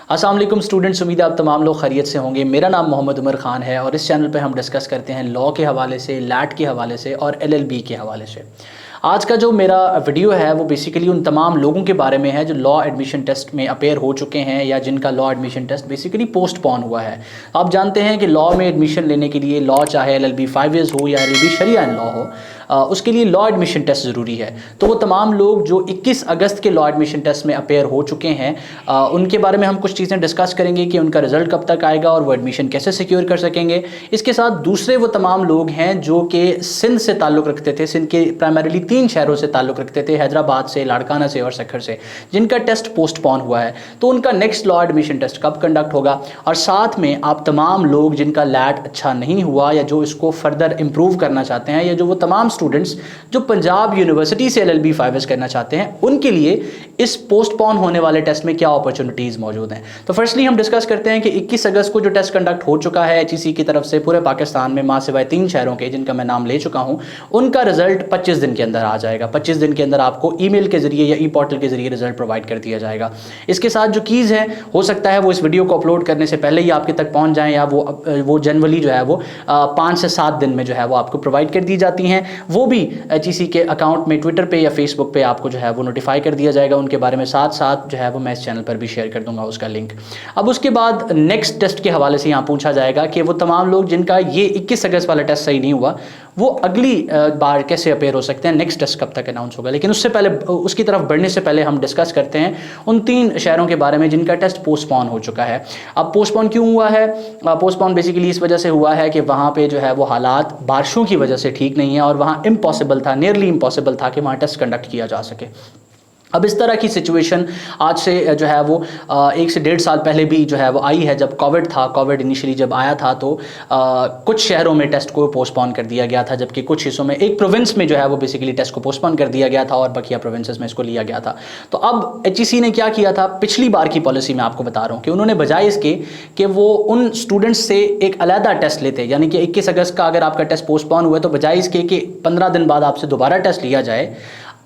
अस्सलाम वालेकुम स्टूडेंट्स, उम्मीद है आप तमाम लोग खैरियत से होंगे। मेरा नाम मोहम्मद उमर ख़ान है और इस चैनल पे हम डिस्कस करते हैं लॉ के हवाले से, लैट के हवाले से और एलएलबी के हवाले से। आज का जो मेरा वीडियो है वो बेसिकली उन तमाम लोगों के बारे में है जो लॉ एडमिशन टेस्ट में अपेयर हो चुके हैं या जिनका law admission test basically postpone हुआ है। आप जानते हैं कि लॉ में एडमिशन लेने के लिए लॉ चाहे एलएलबी 5 ईयर्स हो या एलएलबी शरिया इन लॉ हो, उसके लिए लॉ एडमिशन टेस्ट ज़रूरी है। तो वो तमाम लोग जो 21 अगस्त के लॉ एडमिशन टेस्ट में अपेयर हो चुके हैं उनके बारे में हम कुछ चीज़ें डिस्कस करेंगे कि उनका रिजल्ट कब तक आएगा और वो एडमिशन कैसे सिक्योर कर सकेंगे। इसके साथ दूसरे वो तमाम लोग हैं जो कि सिंध से ताल्लुक़ रखते थे, सिंध के प्राइमरीली 3 शहरों से ताल्लुक़ रखते थे, हैदराबाद से, लाड़काना से और सखर से, जिनका टेस्ट पोस्टपोन हुआ है। तो उनका नेक्स्ट लॉ एडमिशन टेस्ट कब कंडक्ट होगा। और साथ में आप तमाम लोग जिनका लैट अच्छा नहीं हुआ या जो इसको फर्दर इम्प्रूव करना चाहते हैं या जो वो तमाम स्टूडेंट्स जो पंजाब यूनिवर्सिटी से एलएलबी 5 ईयर्स करना चाहते हैं उनके लिए इस पोस्टपोन होने वाले टेस्ट में क्या अपॉर्चुनिटीज़ मौजूद हैं। तो फर्स्टली हम डिस्कस करते हैं कि 21 अगस्त को जो टेस्ट कंडक्ट हो चुका है एचईसी की तरफ से पूरे पाकिस्तान में, मां सिवाय 3 शहरों के जिनका मैं नाम ले चुका हूं, उनका रिजल्ट 25 दिन के अंदर आ जाएगा। 25 दिन के अंदर आपको ईमेल के जरिए या ई पोर्टल के जरिए रिजल्ट प्रोवाइड कर दिया जाएगा। इसके साथ जो कीज़ है हो सकता है वो इस वीडियो को अपलोड करने से पहले ही आपके तक पहुंच जाएं या वो जनरली जो है वो 5 से 7 दिन में जो है वो आपको प्रोवाइड कर दी जाती हैं। वो भी एचईसी के अकाउंट में ट्विटर पे या फेसबुक पे आपको जो है वो नोटिफाई कर दिया जाएगा। उनके बारे में साथ साथ जो है वो मैं इस चैनल पर भी शेयर कर दूंगा उसका लिंक। अब उसके बाद नेक्स्ट टेस्ट के हवाले से यहाँ पूछा जाएगा कि वो तमाम लोग जिनका ये 21 अगस्त वाला टेस्ट सही नहीं हुआ वो अगली बार कैसे अपेयर हो सकते हैं, नेक्स्ट टेस्ट कब तक अनाउंस होगा। लेकिन उससे पहले, उसकी तरफ बढ़ने से पहले हम डिस्कस करते हैं उन 3 शहरों के बारे में जिनका टेस्ट पोस्टपोन हो चुका है। अब पोस्टपोन क्यों हुआ है? पोस्टपोन बेसिकली इस वजह से हुआ है कि वहाँ पे जो है वो हालात बारिशों की वजह से ठीक नहीं है और वहाँ इम्पॉसिबल था, नियरली इम्पॉसिबल था कि वहाँ टेस्ट कंडक्ट किया जा सके। अब इस तरह की सिचुएशन आज से जो है वो 1 से 1.5 साल पहले भी जो है वो आई है। जब कोविड था, कोविड इनिशियली जब आया था तो कुछ शहरों में टेस्ट को पोस्टपोन कर दिया गया था, जबकि कुछ हिस्सों में, एक प्रोविंस में जो है वो बेसिकली टेस्ट को पोस्टपोन कर दिया गया था और बकिया प्रोविंसेस में इसको लिया गया था। तो अब एचईसी ने क्या किया था, पिछली बार की पॉलिसी में आपको बता रहा हूँ कि उन्होंने बजाय इसके कि वो उन स्टूडेंट्स से एक अलहदा टेस्ट लेते, यानी कि 21 अगस्त का अगर आपका टेस्ट पोस्टपोन हुआ तो बजाय इसके कि 15 दिन बाद आपसे दोबारा टेस्ट लिया जाए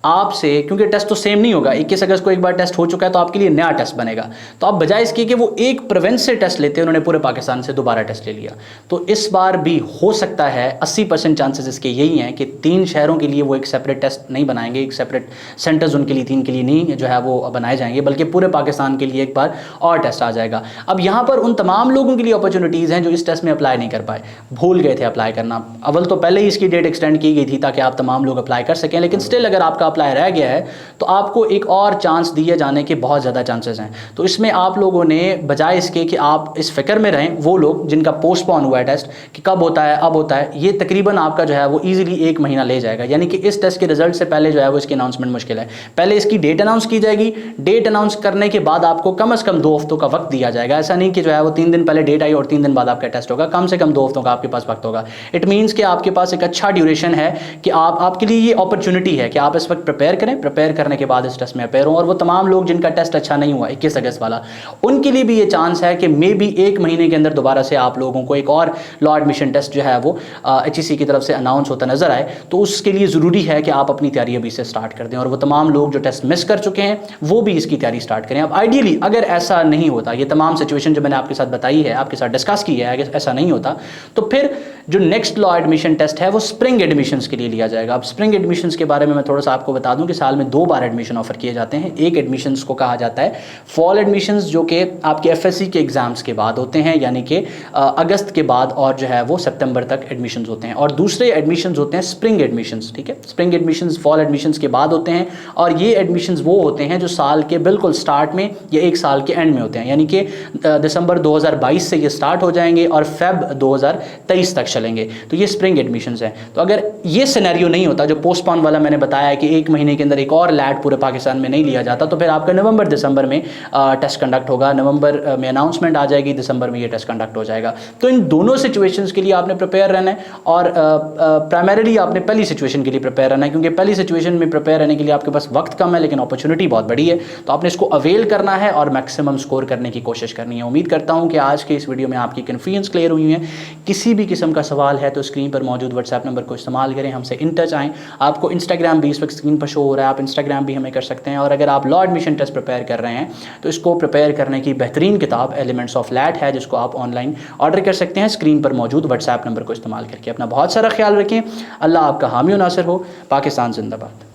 आपसे, क्योंकि टेस्ट तो सेम नहीं होगा, 21 अगस्त को एक बार टेस्ट हो चुका है तो आपके लिए नया टेस्ट बनेगा। तो आप बजाय इसके कि वो एक प्रोविंस से टेस्ट लेते हैं, उन्होंने पूरे पाकिस्तान से दोबारा टेस्ट ले लिया। तो इस बार भी हो सकता है 80% चांसेस इसके यही हैं कि 3 शहरों के लिए वो एक सेपरेट टेस्ट नहीं बनाएंगे, एक सेपरेट सेंटर्स उनके लिए 3 के लिए नहीं जो है वो बनाए जाएंगे, बल्कि पूरे पाकिस्तान के लिए एक बार और टेस्ट आ जाएगा। अब यहाँ पर उन तमाम लोगों के लिए अपॉर्चुनिटीज़ हैं जो इस टेस्ट में अप्लाई नहीं कर पाए, भूल गए थे अप्लाई करना। अव्वल तो पहले ही इसकी डेट एक्सटेंड की गई थी ताकि आप तमाम लोग अप्लाई कर सकें, लेकिन स्टिल अगर आपका अप्लाई रह गया है तो आपको एक और चांस दिए जाने के बहुत ज़्यादा चांसेस हैं। तो इसमें आप लोगों ने बजाय इसके कि आप इस फिक्र में रहें, वो लोग जिनका पोस्टपोन हुआ है टेस्ट कि कब होता है, अब होता है, ये तकरीबन आपका जो है वो इजीली 1 महीना ले जाएगा। यानी कि इस टेस्ट के रिजल्ट से पहले जो है वो इसकी अनाउंसमेंट मुश्किल है। पहले इसकी डेट अनाउंस की जाएगी, डेट अनाउंस करने के बाद आपको कम से कम 2 हफ्तों का वक्त दिया जाएगा। ऐसा नहीं कि जो है वो 3 दिन पहले डेट आई और 3 दिन बाद आपका टेस्ट होगा, कम से कम 2 हफ्तों का आपके पास वक्त होगा। इट मीन्स कि आपके पास एक अच्छा ड्यूरेशन है कि आपके लिए ये अपॉर्चुनिटी है कि आप इस वक्त प्रिपेयर करें, प्रिपेयर करने के बाद इस टेस्ट में अपेयर हों। और वो तमाम लोग जिनका टेस्ट अच्छा नहीं हुआ 21 अगस्त वाला, उनके लिए भी ये चांस है कि मे बी 1 महीने के अंदर दोबारा से आप लोगों को एक और लॉ एडमिशन टेस्ट जो है वो एचईसी की तरफ से अनाउंस होता नजर आए। तो उसके लिए ज़रूरी है कि आप अपनी तैयारी अभी से स्टार्ट कर दें और वो तमाम लोग जो टेस्ट मिस कर चुके हैं वो भी इसकी तैयारी स्टार्ट करें। अब आइडियली अगर ऐसा नहीं होता, ये तमाम सिचुएशन जो मैंने आपके साथ बताई है, आपके साथ डिस्कस की है, अगर ऐसा नहीं होता तो फिर जो नेक्स्ट लॉ एडमिशन टेस्ट है वो स्प्रिंग एडमिशन्स के लिए लिया जाएगा। अब स्प्रिंग एडमिशन्स के बारे में मैं थोड़ा सा आपको बता दूं कि साल में 2 बार एडमिशन ऑफर किए जाते हैं। एक एडमिशन्स को कहा जाता है फॉल एडमिशन्स, जो कि आपके एफएससी के एग्जाम्स के बाद होते हैं, यानी कि अगस्त के बाद और जो है वो सितंबर तक एडमिशन्स होते हैं। और दूसरे एडमिशन्स होते हैं स्प्रिंग एडमिशन्स, ठीक है। स्प्रिंग एडमिशन्स फॉल एडमिशन्स के बाद होते हैं और ये एडमिशन्स वो होते हैं जो साल के बिल्कुल स्टार्ट में या एक साल के एंड में होते हैं, यानी कि दिसंबर 2022 से ये स्टार्ट हो जाएंगे और फेब 2023 तक चलेंगे। तो ये स्प्रिंग एडमिशन्स हैं। तो अगर ये सिनेरियो नहीं होता, जो पोस्टपोन वाला मैंने बताया कि 1 महीने के अंदर एक और लैट पूरे पाकिस्तान में नहीं लिया जाता, तो फिर आपका नवंबर दिसंबर में टेस्ट कंडक्ट होगा। नवंबर में अनाउंसमेंट आ जाएगी, दिसंबर में ये टेस्ट कंडक्ट हो जाएगा। तो इन दोनों सिचुएशंस के लिए आपने प्रिपेयर रहना है और प्राइमरीली आपने पहली सिचुएशन के लिए प्रिपेयर रहना है, क्योंकि पहली सिचुएशन में प्रिपेयर रहने के लिए आपके पास वक्त कम है लेकिन अपॉर्चुनिटी बहुत बड़ी है। तो आपने इसको अवेल करना है और मैक्सिमम स्कोर करने की कोशिश करनी है। उम्मीद करता हूँ कि आज के इस वीडियो में आपकी कन्फ्यूजन क्लियर हुई है। किसी भी किस्म का सवाल है तो स्क्रीन पर मौजूद व्हाट्सएप नंबर को इस्तेमाल करें, हमसे इन टच आएँ। आपको इंस्टाग्राम भी इस वक्त स्क्रीन पर शो हो रहा है, आप इंस्टाग्राम भी हमें कर सकते हैं। और अगर आप लॉ एडमिशन टेस्ट प्रिपेयर कर रहे हैं तो इसको प्रिपेयर करने की बेहतरीन किताब एलिमेंट्स ऑफ लैट है, जिसको आप ऑनलाइन ऑर्डर कर सकते हैं स्क्रीन पर मौजूद व्हाट्सएप नंबर को इस्तेमाल करके। अपना बहुत सारा ख्याल रखें। अल्लाह आपका हामी और नासिर हो। पाकिस्तान जिंदाबाद।